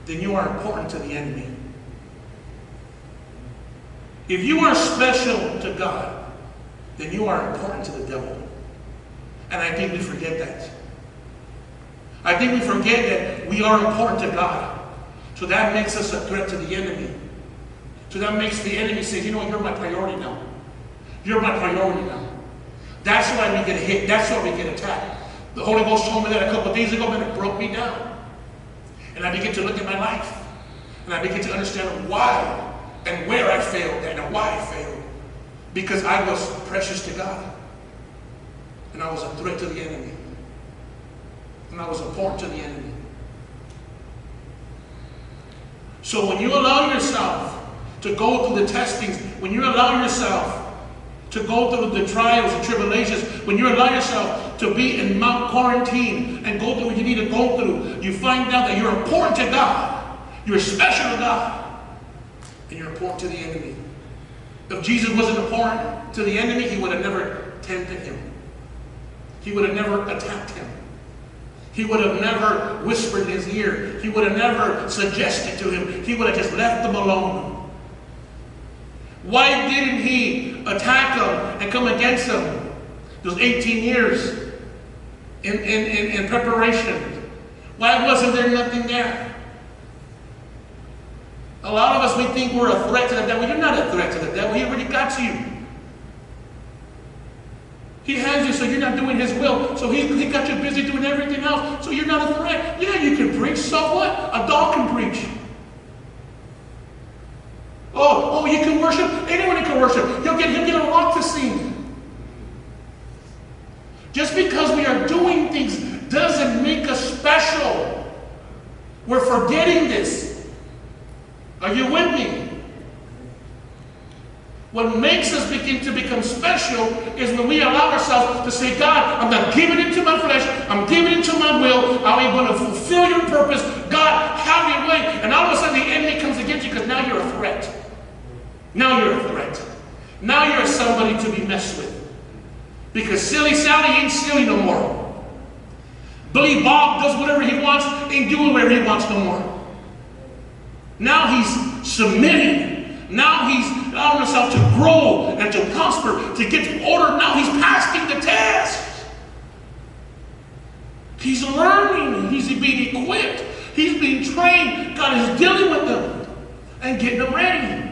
then you are important to the enemy. If you are special to God, then you are important to the devil. And I think we forget that. I think we forget that we are important to God. So that makes us a threat to the enemy. So that makes the enemy say, you know, you're my priority now. You're my priority now. That's why we get hit. That's why we get attacked. The Holy Ghost told me that a couple of days ago, and it broke me down. And I began to look at my life. And I began to understand why and where I failed and why I failed. Because I was precious to God. And I was a threat to the enemy. And I was important to the enemy. So when you allow yourself to go through the testings, when you allow yourself to go through the trials and tribulations, when you allow yourself to be in Mount Quarantine and go through what you need to go through, you find out that you're important to God. You're special to God. And you're important to the enemy. If Jesus wasn't important to the enemy, he would have never tempted him. He would have never attacked him. He would have never whispered in his ear. He would have never suggested to him. He would have just left them alone. Why didn't he attack them and come against them those 18 years in preparation? Why wasn't there nothing there? A lot of us, we think we're a threat to the devil. You're not a threat to the devil. He already got you. He has you so you're not doing his will. So he got you busy doing everything else. So you're not a threat. Yeah, you can preach. So what? A dog can preach. Oh, you can worship? Anyone can worship. He'll get a lot to sing. Just because we are doing things doesn't make us special. We're forgetting this. Are you with me? What makes us begin to become special is when we allow ourselves to say, God, I'm not giving it to my flesh. I'm giving it to my will. I'm going to fulfill your purpose. God, have your way. And all of a sudden the enemy comes against you because now you're a threat. Now you're a threat. Now you're somebody to be messed with. Because silly Sally ain't silly no more. Billy Bob does whatever he wants, ain't doing whatever he wants no more. Now he's submitting. Now he's allowing himself to grow and to prosper, to get to order. Now he's passing the test. He's learning. He's being equipped. He's being trained. God is dealing with them and getting them ready.